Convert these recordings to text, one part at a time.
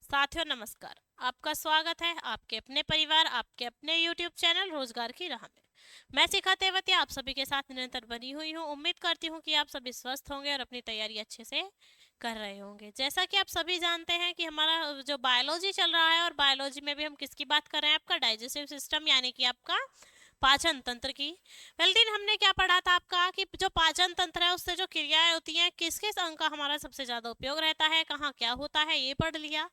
साथियों नमस्कार। आपका स्वागत है आपके अपने परिवार आपके अपने YouTube चैनल रोजगार की राह में। मैं शिखा तेवती आप सभी के साथ निरंतर बनी हुई हूँ। उम्मीद करती हूँ कि आप सभी स्वस्थ होंगे और अपनी तैयारी अच्छे से कर रहे होंगे। जैसा कि आप सभी जानते हैं कि हमारा जो बायोलॉजी चल रहा है और बायोलॉजी में भी हम किसकी बात कर रहे हैं, आपका डाइजेस्टिव सिस्टम यानी कि आपका पाचन तंत्र की। पहले दिन हमने क्या पढ़ा था आपका कि जो पाचन तंत्र है उससे जो क्रियाएं होती हैं किस किस अंग का हमारा सबसे ज़्यादा उपयोग रहता है, कहाँ क्या होता है, ये पढ़ लिया।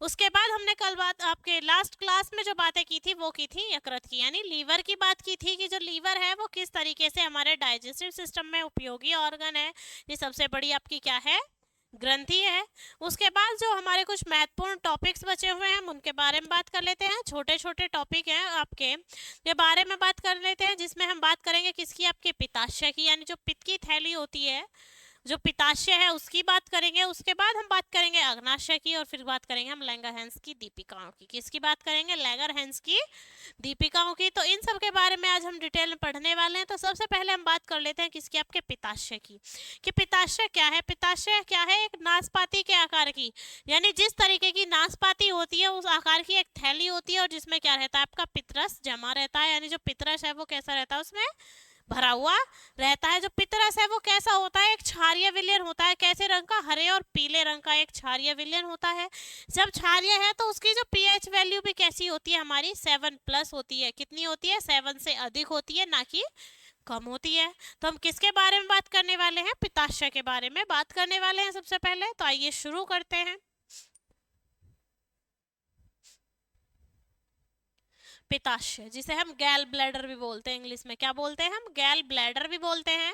उसके बाद हमने कल बात आपके लास्ट क्लास में जो बातें की थी वो की थी यकृत की, यानी लीवर की बात की थी कि जो लीवर है वो किस तरीके से हमारे डाइजेस्टिव सिस्टम में उपयोगी ऑर्गन है। ये सबसे बड़ी आपकी क्या है, ग्रंथि है। उसके बाद जो हमारे कुछ महत्वपूर्ण टॉपिक्स बचे हुए हैं हम उनके बारे में बात कर लेते हैं। छोटे छोटे टॉपिक हैं आपके, ये बारे में बात कर लेते हैं, जिसमें हम बात करेंगे किसकी, आपके पित्ताशय की, यानी जो पित्त की थैली होती है, जो पित्ताशय है उसकी बात करेंगे। उसके बाद हम बात करेंगे अग्नाशय की और फिर बात करेंगे हम लैंगरहैंस की दीपिकाओं की। किसकी बात करेंगे, लैंगरहैंस की दीपिकाओं की। तो इन सब के बारे में आज हम डिटेल में पढ़ने वाले हैं। तो सबसे पहले हम बात कर लेते हैं किसकी, आपके पित्ताशय की, कि पित्ताशय क्या है। पित्ताशय क्या है, एक नाशपाती के आकार की, यानी जिस तरीके की नाशपाती होती है उस आकार की एक थैली होती है और जिसमें क्या रहता है, आपका पितरस जमा रहता है। यानी जो पितरस है वो कैसा रहता है, उसमें भरा हुआ रहता है। जो पितरस है वो कैसा होता है, एक क्षारीय विलयन होता है। कैसे रंग का, हरे और पीले रंग का एक क्षारीय विलयन होता है। जब क्षारीय है तो उसकी जो पीएच वैल्यू भी कैसी होती है, हमारी 7+ होती है। कितनी होती है, 7 से अधिक होती है, ना कि कम होती है। तो हम किसके बारे में बात करने वाले हैं, पित्ताशय के बारे में बात करने वाले हैं सबसे पहले। तो आइए शुरू करते हैं। पित्ताशय जिसे हम गैल ब्लैडर भी बोलते हैं, इंग्लिश में क्या बोलते हैं, हम गैल ब्लैडर भी बोलते हैं।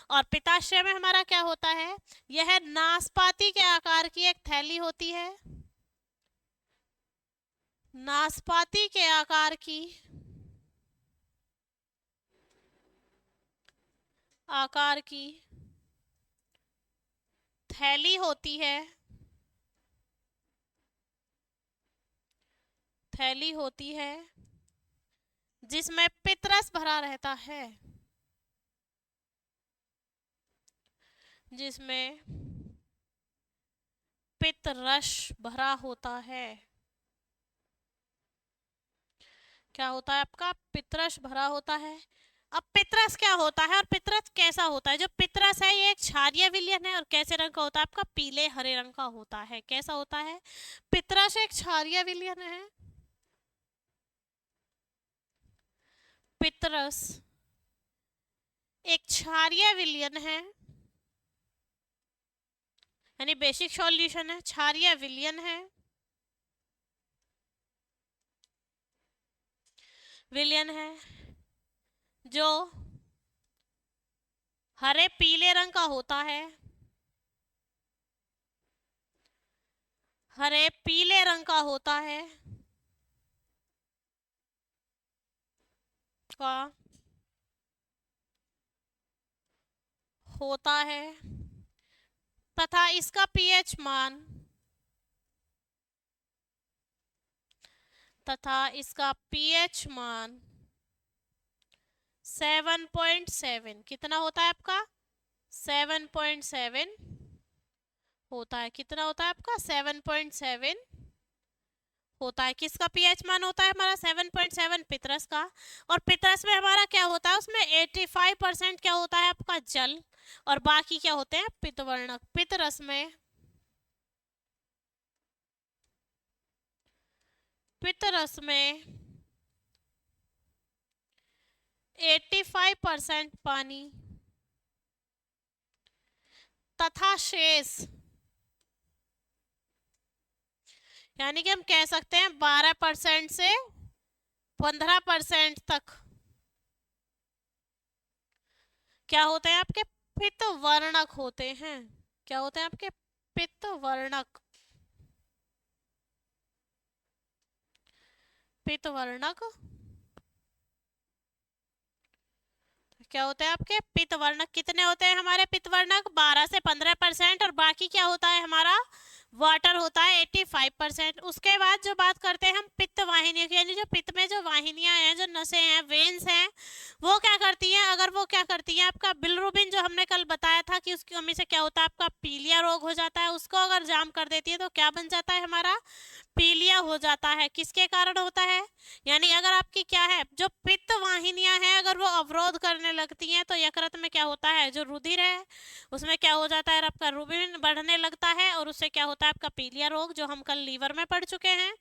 और पित्ताशय में हमारा क्या होता है, यह नाशपाती के आकार की एक थैली होती है। नाशपाती के आकार की आकार की थैली होती है, थैली होती है जिसमें पितरस भरा रहता है, जिसमें पितरस भरा होता है। क्या होता है, आपका पितरस भरा होता है। अब पितरस क्या होता है और पितरस कैसा होता है। जो पितरस है ये एक क्षारीय विलयन है और कैसे रंग का होता है, आपका पीले हरे रंग का होता है। कैसा होता है, पितरस एक क्षारीय विलयन है। पितरस एक क्षारीय विलयन है, यानी बेसिक सॉल्यूशन है, क्षारीय विलयन है, विलयन है जो हरे पीले रंग का होता है, हरे पीले रंग का होता है का होता है तथा इसका पीएच मान तथा इसका पीएच मान 7.7 कितना होता है आपका, 7.7 होता है। कितना होता है आपका, 7.7 होता है। किसका पीएच मान होता है हमारा, 7.7, पितरस का। और पितरस में हमारा क्या होता है, उसमें 85% क्या होता है आपका, जल, और बाकी क्या होते हैं, पित्तवर्णक। पितरस में, पितरस में 85% पानी तथा शेष, यानी कि हम कह सकते हैं 12% से 15% तक क्या होते हैं, आपके पित्त वर्णक होते हैं। क्या होते हैं आपके, पित्त वर्णक, पित्त वर्णक क्या होते हैं आपके, पित्तवर्णक। कितने होते हैं हमारे पित्तवर्णक, 12 से 15%, और बाकी क्या होता है हमारा वाटर होता है 85%। उसके बाद जो बात करते हैं हम पित्त वाहिनियों की, यानी जो पित्त में जो वाहिनियां हैं, जो नसें हैं, वेन्स हैं, वो क्या करती हैं, अगर वो क्या करती हैं, आपका बिलिरुबिन जो हमने कल बताया था कि उसकी कमी से क्या होता है, आपका पीलिया रोग हो जाता है, उसको अगर जाम कर देती है तो क्या बन जाता है, हमारा पीलिया हो जाता है। किसके कारण होता है, यानी अगर आपकी क्या है, जो पित्त वाहिनियां हैं अगर वो अवरोध करने लगती हैं तो यकृत में क्या होता है, जो रुधिर है उसमें क्या हो जाता है, आपका रुबिन बढ़ने लगता है और उससे क्या होता है, आपका पीलिया रोग, जो हम कल लीवर में पढ़ चुके हैं।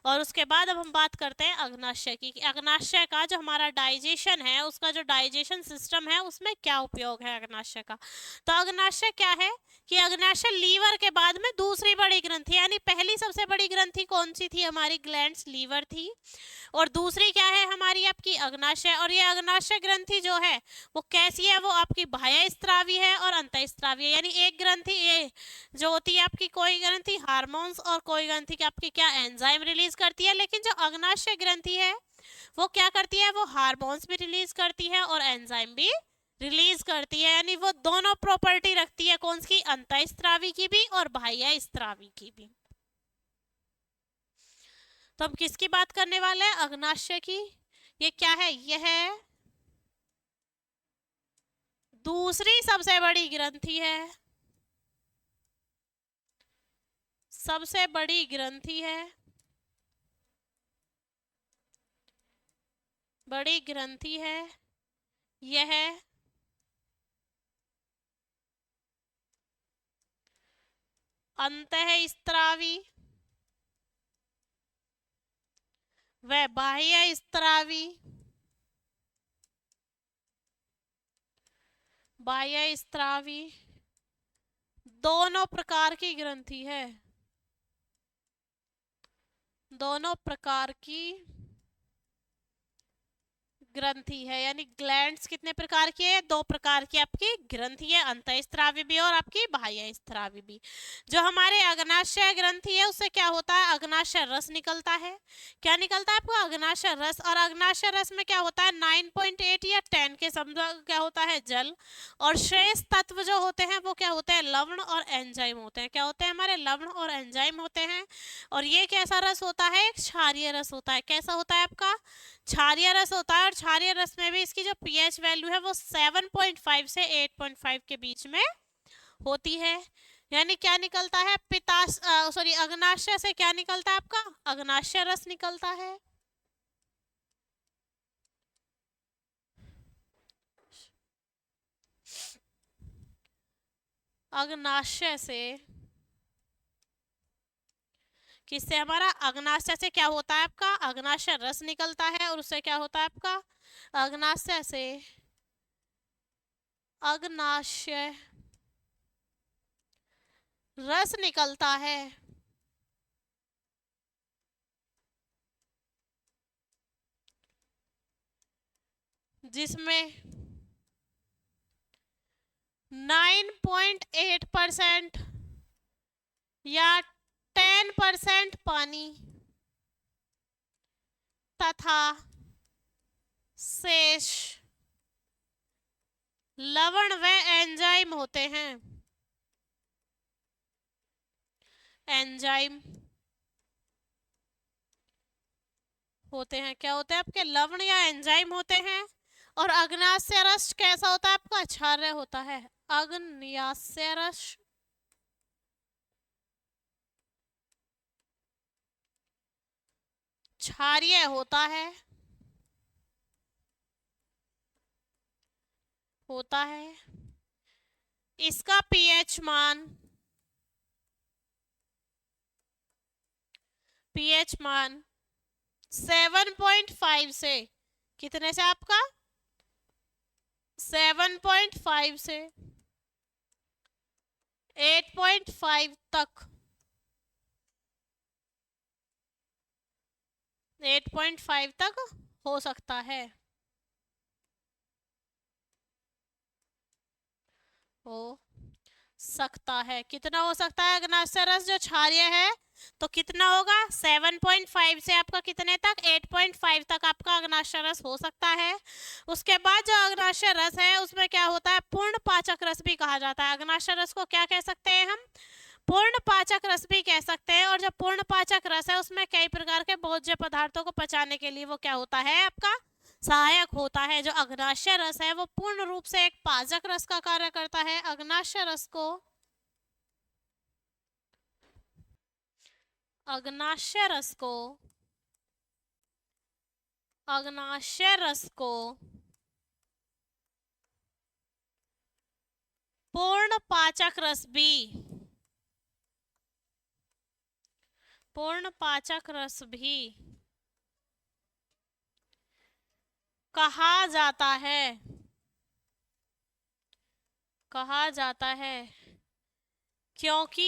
और उसके बाद अब हम बात करते हैं अग्नाशय की। अग्नाशय का जो हमारा डाइजेशन है, उसका जो डाइजेशन सिस्टम है उसमें क्या उपयोग है अग्नाशय का। तो अग्नाशय क्या है कि अग्नाशय लीवर के बाद में दूसरी बड़ी ग्रंथि, यानी पहली सबसे बड़ी ग्रंथि कौन सी थी, हमारी ग्लैंड्स लीवर थी, और दूसरी क्या है हमारी आपकी अग्नाशय। और ये अग्नाशय ग्रंथि जो है वो कैसी है, वो आपकी बाह्य स्त्रावी है और अंतःस्त्रावी है। यानी एक ग्रंथि ये जो होती है आपकी, कोई ग्रंथि हार्मोन्स और कोई ग्रंथि आपकी क्या एंजाइम रिलीज करती है, लेकिन जो अग्नाशय ग्रंथि है वो क्या करती है, वो हार्मोन्स भी रिलीज करती है और एंजाइम भी रिलीज करती है। यानी वो दोनों प्रॉपर्टी रखती है, कौन सी, अंतःस्त्रावी की भी और बाह्य स्त्रावी की भी। तो हम किसकी बात करने वाले हैं, अग्नाशय की। ये क्या है, यह है दूसरी सबसे बड़ी ग्रंथि है, सबसे बड़ी ग्रंथि है, बड़ी ग्रंथि है यह अंतःस्त्रावी व बाह्य स्त्रावी, बाह्य स्त्रावी दोनों प्रकार की ग्रंथि है, दोनों प्रकार की ग्रंथि है। यानी ग्लैंड्स कितने प्रकार की है, दो प्रकार की आपकी ग्रंथि है, अंतःस्त्रावी भी और आपकी बाह्य स्त्रावी भी। जो हमारे अग्नाशय ग्रंथि है उससे क्या होता है, अग्नाशय रस निकलता है। क्या निकलता है आपको, अग्नाशय रस। और अग्नाशय रस में क्या होता है, 9.8 या 10 के समझो क्या होता है, जल। और शेष तत्व जो होते हैं वो क्या होते हैं, लवण और एंजाइम होते हैं। क्या होते हैं, हमारे लवण और एंजाइम होते हैं। और ये कैसा रस होता है, एक क्षारीय रस होता है। कैसा होता है आपका, क्षारीय रस होता है। और क्षारीय रस में भी इसकी जो पीएच वैल्यू है वो 7.5 से 8.5 के बीच में होती है। यानी क्या निकलता है, सॉरी अग्नाशय से क्या निकलता है आपका, अग्नाशय रस निकलता है। अग्नाशय से, किससे, हमारा अग्नाशय से क्या होता है आपका, अग्नाशय रस निकलता है। और उससे क्या होता है आपका, अग्नाशय से अग्नाशय रस निकलता है। जिसमें 9.8% या 10% पानी तथा शेष लवण व एंजाइम होते हैं। एंजाइम होते हैं, क्या होते हैं आपके, लवण या एंजाइम होते हैं। और अग्नाशय रस कैसा होता है आपका, क्षारीय होता है। अग्नाशय रस क्षारीय होता है, होता है। इसका पीएच मान, पीएच मान 7.5 से, कितने से आपका, 7.5 से 8.5 तक, 8.5 तक हो सकता है, हो सकता है। कितना हो सकता है, अग्नाशय रस जो क्षारीय है तो कितना होगा, 7.5 से आपका कितने तक, 8.5 तक आपका अग्नाशय रस हो सकता है। उसके बाद जो अग्नाशय रस है उसमें क्या होता है, पूर्ण पाचक रस भी कहा जाता है। अग्नाशय रस को क्या कह सकते हैं हम, पूर्ण पाचक रस भी कह सकते हैं। और जब पूर्ण पाचक रस है उसमें कई प्रकार के भोज्य पदार्थों को पचाने के लिए वो क्या होता है आपका, सहायक होता है। जो अग्नाशय रस है वो पूर्ण रूप से एक पाचक रस का कार्य करता है। अग्नाशय रस को अग्नाशय रस को पूर्ण पाचक रस भी कहा जाता है क्योंकि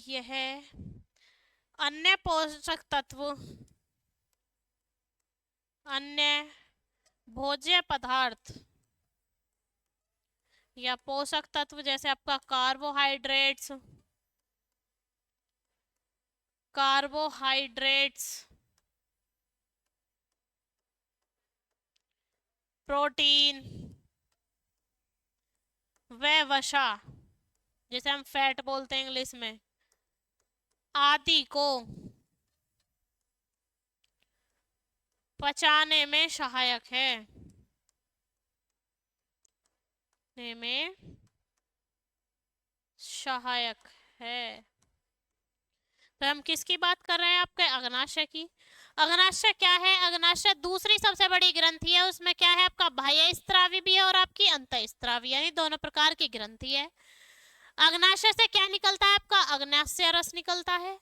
यह अन्य पोषक तत्व, अन्य भोज्य पदार्थ या पोषक तत्व जैसे आपका कार्बोहाइड्रेट्स, प्रोटीन व वसा, जैसे हम फैट बोलते हैं इंग्लिश में, आदि को पचाने में सहायक है। तो हम किसकी बात कर रहे हैं आपके, अग्नाशय की। अग्नाशय क्या है, अग्नाशय दूसरी सबसे बड़ी ग्रंथि है। उसमें क्या है आपका, बाह्य स्त्रावी भी है और आपकी अंतःस्त्रावी, यानी दोनों प्रकार की ग्रंथि है। अग्नाशय से क्या निकलता है आपका, अग्नाशय रस निकलता है।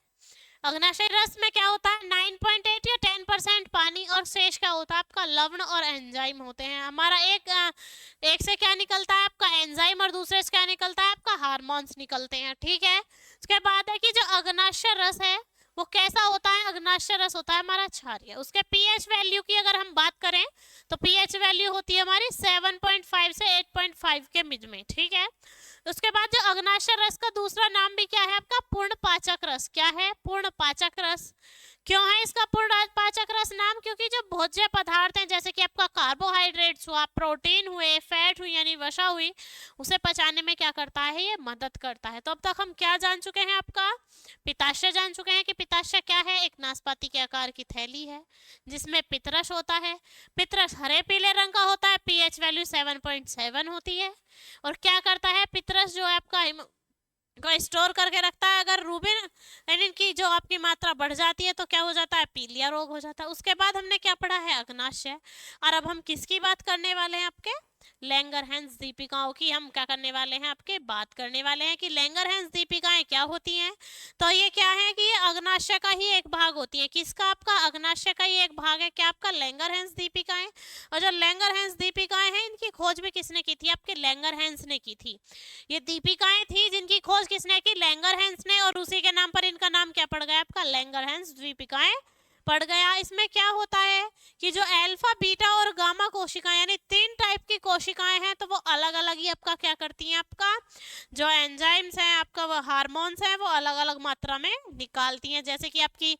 अग्नाशय रस में क्या होता है, 9.8 या 10% पानी और शेष क्या होता है आपका, लवण और एंजाइम होते हैं। हमारा एक से क्या निकलता है आपका एंजाइम और दूसरे से क्या निकलता है आपका हार्मोन्स निकलते हैं। ठीक है, उसके बाद है कि जो अग्नाशय रस है वो कैसा होता है, अग्नाशय रस होता है हमारा क्षारीय। उसके पीएच वैल्यू की अगर हम बात करें तो पीएच वैल्यू होती है हमारी 7.5 से 8.5 के बीच में। ठीक है, उसके बाद जो अग्नाशय रस का दूसरा नाम भी क्या है आपका, पूर्ण पाचक रस। क्या है, पूर्ण पाचक रस। क्यों है इसका पूर्ण पाचक रस नाम, क्योंकि जो भोज्य पदार्थ हैं जैसे कि आपका कार्बोहाइड्रेट्स हुआ, प्रोटीन हुए, फैट हुई यानी वसा हुई, उसे पचाने में क्या करता है, ये मदद करता है। तो अब तक हम क्या जान चुके हैं, आपका पित्ताशय जान चुके हैं कि पित्ताशय क्या है, एक नाशपाती के आकार की थैली है जिसमें पित्तरस होता है। पित्तरस हरे पीले रंग का होता है, पीएच वैल्यू 7.7 होती है। और क्या करता है पित्तरस, जो है आपका को स्टोर करके रखता है। अगर रूबिन यानी कि जो आपकी मात्रा बढ़ जाती है तो क्या हो जाता है, पीलिया रोग हो जाता है। उसके बाद हमने क्या पढ़ा है, अग्नाशय। और अब हम किसकी बात करने वाले हैं, आपके लैंगरहैंस दीपिकाओं की हम क्या करने वाले हैं, आपके बात करने वाले हैं कि लैंगरहैंस दीपिकाएं क्या होती हैं। तो ये क्या है कि ये अग्नाशय का ही एक भाग होती है। किसका, आपका अग्नाशय का ही एक भाग है क्या, आपका लैंगरहैंस दीपिकाएं। और जो लैंगरहैंस दीपिकाएं हैं इनकी खोज भी किसने की थी, आपके लैंगरहैंस ने की थी। ये दीपिकाएं थी जिनकी खोज किसने की, लैंगरहैंस ने, और उसी के नाम पर इनका नाम क्या पड़ गया आपका, लैंगरहैंस दीपिकाएं पड़ गया। इसमें क्या होता है कि जो अल्फा बीटा और गामा कोशिकाएं यानी 3 टाइप की कोशिकाएं हैं तो वो अलग अलग ही आपका क्या करती हैं, आपका जो एंजाइम्स हैं, आपका वो हार्मोन्स हैं, वो अलग अलग मात्रा में निकालती हैं। जैसे कि आपकी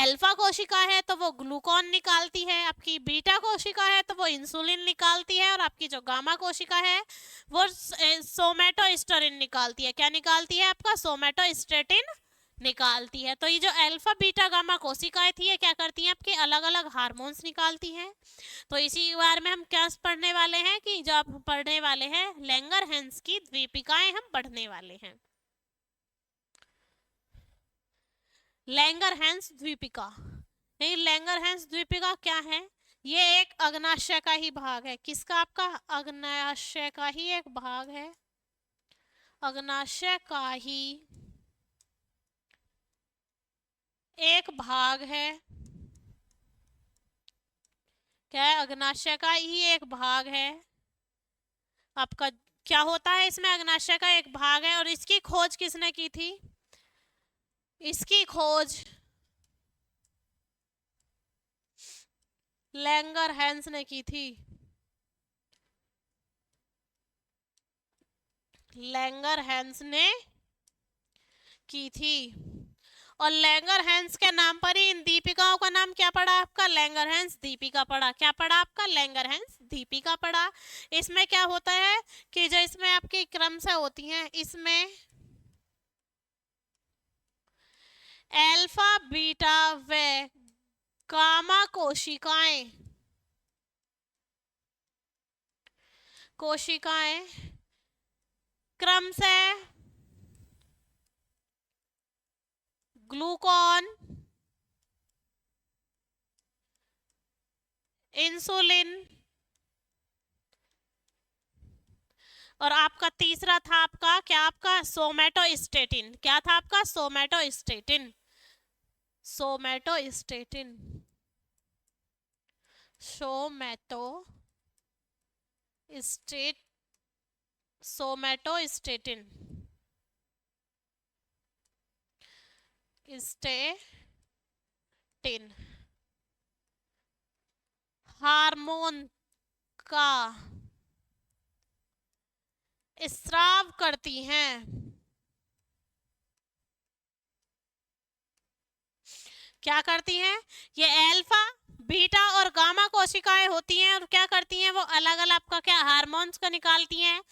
अल्फा कोशिका है तो वो ग्लूकोन निकालती है, आपकी बीटा कोशिका है तो वो इंसुलिन निकालती है, और आपकी जो गामा कोशिका है वो सोमेटोस्टेरिन निकालती है। क्या निकालती है, आपका सोमेटोस्टेटिन निकालती है। तो ये जो अल्फा बीटा गामा कोशिकाएं थी ये क्या करती हैं, आपके अलग अलग हार्मोन्स निकालती हैं। तो इसी बार में हम क्या पढ़ने वाले हैं कि जो आप पढ़ने वाले हैं लैंगरहैंस की द्वीपिकाएं हम पढ़ने वाले हैं। लैंगरहैंस द्वीपिका, नहीं लैंगरहैंस द्वीपिका क्या है, ये एक अग्नाशय का ही भाग है। किसका, आपका अग्नाशय का ही एक भाग है। अग्नाशय का ही एक भाग है। क्या है, अग्नाशय का ही एक भाग है आपका। क्या होता है इसमें, अग्नाशय का एक भाग है। और इसकी खोज किसने की थी, इसकी खोज लैंगरहैंस ने की थी। लैंगरहैंस ने की थी। और लैंगरहैंस के नाम पर ही इन दीपिकाओं का नाम क्या पड़ा आपका? लैंगरहैंस दीपिका पड़ा। क्या पड़ा आपका? लैंगरहैंस दीपिका पड़ा। इसमें क्या होता है कि जो इसमें आपकी क्रम से होती हैं, इसमें अल्फा बीटा व गामा कोशिकाएं क्रम से ग्लूकॉन, इंसुलिन और आपका तीसरा था आपका क्या? आपका सोमैटोस्टेटिन। क्या था आपका? Somatostatin. Somatostatin somatostat somatostatin statin hormone का स्राव करती हैं। क्या करती हैं? ये अल्फा बीटा और गामा कोशिकाएं होती हैं और क्या करती हैं? वो अलग अलग आपका क्या हार्मोन्स को निकालती हैं।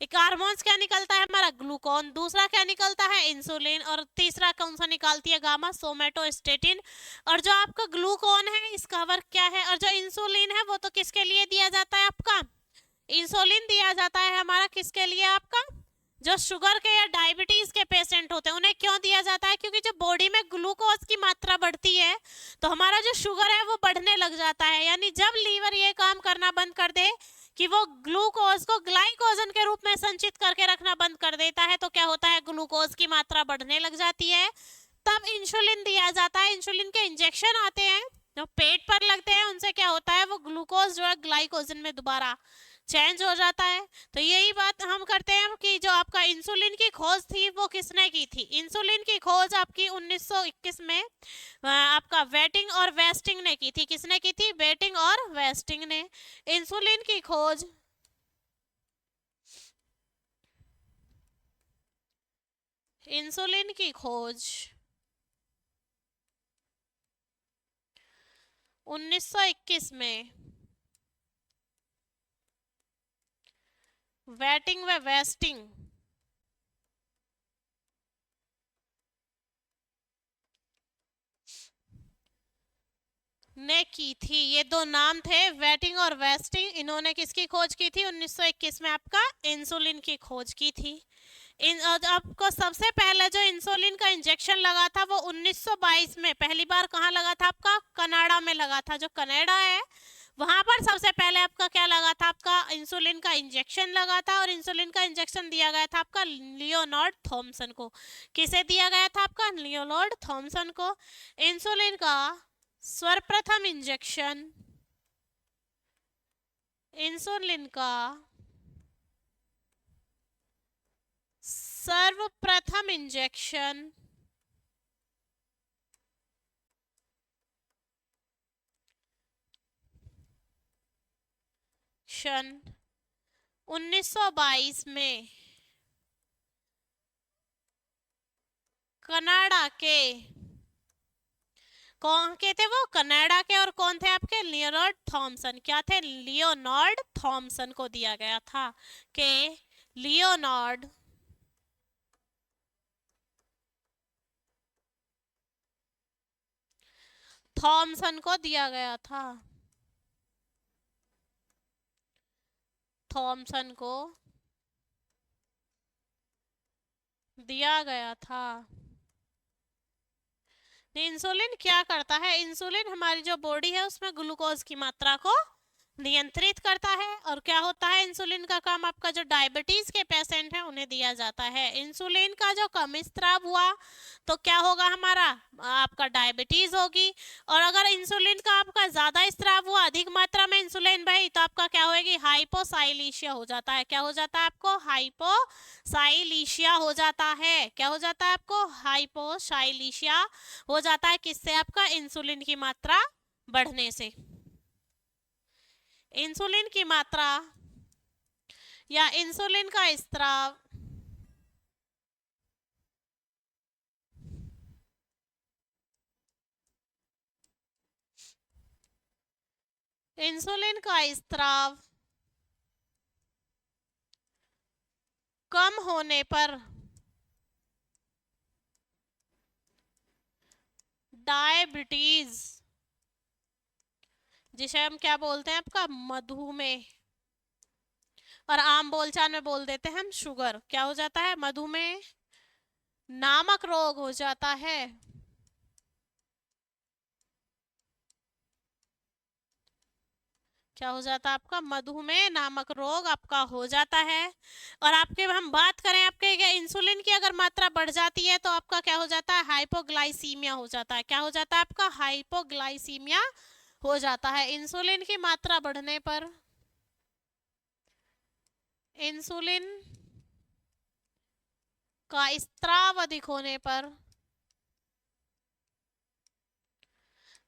एक हार्मोन्स क्या निकलता है हमारा? ग्लूकोन। दूसरा क्या निकलता है? इंसुलिन। और तीसरा कौन सा निकालती है? Gamma, somatostatin. और जो आपका ग्लूकोन है इसका वर्क क्या है? और जो इंसुलिन है वो तो किसके लिए दिया जाता है आपका? इंसुलिन दिया जाता है हमारा किसके लिए? आपका जो शुगर के या डायबिटीज के पेशेंट होते हैं उन्हें क्यों दिया जाता है? क्योंकि जब बॉडी में ग्लूकोज की मात्रा बढ़ती है तो हमारा जो शुगर है वो बढ़ने लग जाता है। यानी जब लीवर ये काम करना बंद कर दे कि वो ग्लूकोज को ग्लाइकोजन के रूप में संचित करके रखना बंद कर देता है तो क्या होता है? ग्लूकोज की मात्रा बढ़ने लग जाती है। तब इंसुलिन दिया जाता है। इंसुलिन के इंजेक्शन आते हैं जो पेट पर लगते हैं, उनसे क्या होता है? वो ग्लूकोज जो है ग्लाइकोजन में दोबारा चेंज हो जाता है। तो यही बात हम करते हैं कि जो आपका इंसुलिन की खोज थी वो किसने की थी? इंसुलिन की खोज आपकी 1921 में आपका वेटिंग और वेस्टिंग ने की थी। किसने की थी? वेटिंग और वेस्टिंग ने। इंसुलिन की खोज 1921 में वेटिंग व वेस्टिंग ने की थी। ये दो नाम थे, वेटिंग और वेस्टिंग। इन्होंने किसकी खोज की थी? 1921 में आपका इंसुलिन की खोज की थी। आपको सबसे पहले जो इंसुलिन का इंजेक्शन लगा था वो 1922 में पहली बार कहाँ लगा था? आपका कनाडा में लगा था। जो कनाडा है वहां पर सबसे पहले आपका क्या लगा था? आपका इंसुलिन का इंजेक्शन लगा था। और इंसुलिन का इंजेक्शन दिया गया था आपका लियोनार्ड थॉमसन को। किसे दिया गया था? आपका लियोनार्ड थॉमसन को। इंसुलिन का सर्वप्रथम इंजेक्शन इंसुलिन का सर्वप्रथम इंजेक्शन सन 1922 में कनाडा के कौन के थे? वो कनाडा के। और कौन थे आपके? Leonard Thomson. क्या थे? लियोनार्ड थॉमसन को दिया गया था के लियोनार्ड थॉमसन को दिया गया था। थॉमसन को दिया गया था। इंसुलिन क्या करता है? इंसुलिन हमारी जो बॉडी है उसमें ग्लूकोज की मात्रा को नियंत्रित करता है। और क्या होता है? इंसुलिन का काम आपका जो डायबिटीज के पेशेंट है उन्हें दिया जाता है। इंसुलिन का जो कम स्त्राव हुआ तो क्या होगा? हमारा आपका डायबिटीज होगी। और अगर इंसुलिन का आपका ज्यादा स्त्राव हुआ, अधिक मात्रा में इंसुलिन बही, तो आपका क्या होगी? हाइपोसाइलीशिया हो जाता है। क्या हो जाता है आपको? हाइपोसाइलीशिया हो जाता है। क्या हो जाता है आपको? हाइपोसाइलीशिया हो जाता है। किससे? आपका इंसुलिन की मात्रा बढ़ने से। इंसुलिन की मात्रा या इंसुलिन का स्त्राव इंसुलिन का स्त्राव कम होने पर डायबिटीज, जिसे हम क्या बोलते हैं आपका मधुमेह, और आम बोलचाल में बोल देते हैं हम शुगर, क्या हो जाता है मधुमेह नामक रोग हो जाता है। क्या हो जाता है आपका मधुमेह नामक रोग आपका हो जाता है। और आपके हम बात करें आपके इंसुलिन की अगर मात्रा बढ़ जाती है तो आपका क्या हो जाता है हाइपोग्लाइसीमिया हो जाता है। क्या हो जाता है आपका हाइपोग्लाइसीमिया हो जाता है। इंसुलिन की मात्रा बढ़ने पर, इंसुलिन का स्त्राव अधिक होने पर,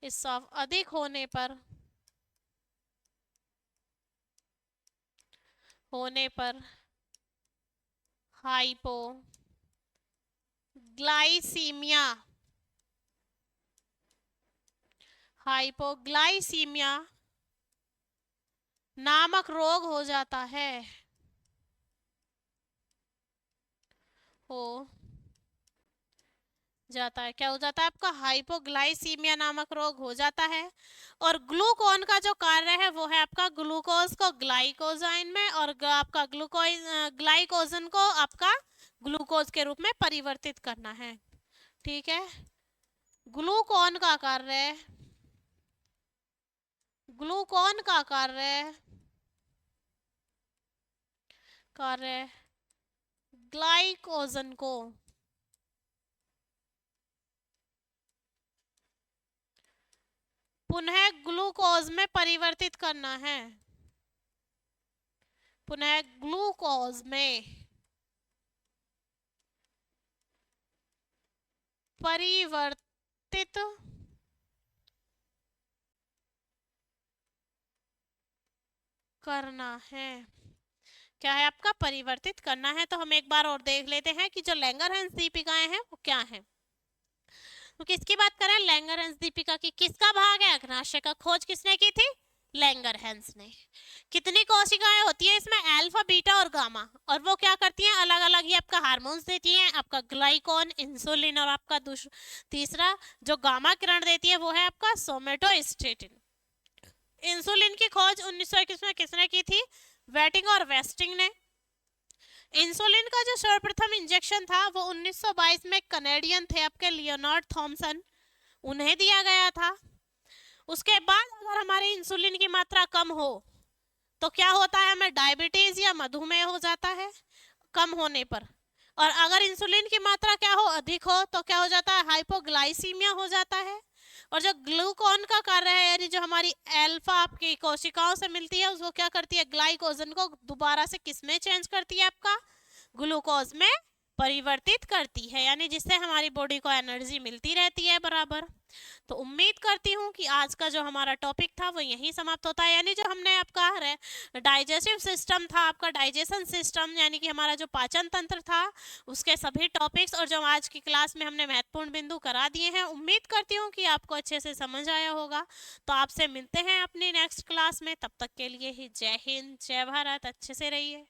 स्त्राव अधिक होने पर, हाइपोग्लाइसीमिया, हाइपोग्लाइसीमिया नामक रोग हो जाता है, हो जाता है। क्या हो जाता है आपका हाइपोग्लाइसीमिया नामक रोग हो जाता है। और ग्लूकोन का जो कार्य है वो है आपका ग्लूकोज को ग्लाइकोजाइन में और आपका ग्लाइकोजन को आपका ग्लूकोज के रूप में परिवर्तित करना है। ठीक है, ग्लूकोन का कार्य, ग्लूकोन का कार्य ग्लाइकोजन को पुनः ग्लूकोज में परिवर्तित करना है, पुनः ग्लूकोज में परिवर्तित करना है। क्या है आपका परिवर्तित करना है। तो हम एक बार और देख लेते हैं कि जो लैंगरहैंस दीपिकाएं हैं वो क्या हैं। तो किसकी बात करें, लैंगरहैंस दीपिका की। किसका भाग है, अग्नाशय का। खोज किसने की थी, लैंगरहैंस ने। कितनी कोशिकाएं होती है इसमें, अल्फा बीटा और गामा, और वो क्या करती हैं अलग अलग ही आपका हार्मोन्स देती हैं, आपका ग्लाइकॉन इंसुलिन, और आपका तीसरा जो गामा किरण देती है वो है आपका सोमेटोस्टेटिन। इंसुलिन की खोज 1921 में किसने की थी, वेटिंग और वेस्टिंग ने। इंसुलिन का जो सर्वप्रथम इंजेक्शन था वो 1922 में कनेडियन थे आपके लियोनार्ड थॉमसन, उन्हें दिया गया था। उसके बाद अगर हमारी इंसुलिन की मात्रा कम हो तो क्या होता है, हमें डायबिटीज या मधुमेह हो जाता है कम होने पर। और अगर इंसुलिन की मात्रा क्या हो, अधिक हो, तो क्या हो जाता है, हाइपोग्लाइसीमिया हो जाता है। और जो ग्लूकोन का कार्य है, यानी जो हमारी अल्फा आपकी कोशिकाओं से मिलती है उसको क्या करती है, ग्लाइकोजन को दोबारा से किस में चेंज करती है, आपका ग्लूकोज में परिवर्तित करती है, यानी जिससे हमारी बॉडी को एनर्जी मिलती रहती है बराबर। तो उम्मीद करती हूँ कि आज का जो हमारा टॉपिक था वो यहीं समाप्त होता है। यानी जो हमने आपका डाइजेस्टिव सिस्टम था, आपका डाइजेशन सिस्टम, यानी कि हमारा जो पाचन तंत्र था उसके सभी टॉपिक्स और जो आज की क्लास में हमने महत्वपूर्ण बिंदु करा दिए हैं, उम्मीद करती हूँ कि आपको अच्छे से समझ आया होगा। तो आपसे मिलते हैं अपनी नेक्स्ट क्लास में, तब तक के लिए ही जय हिंद जय भारत, अच्छे से रहिए।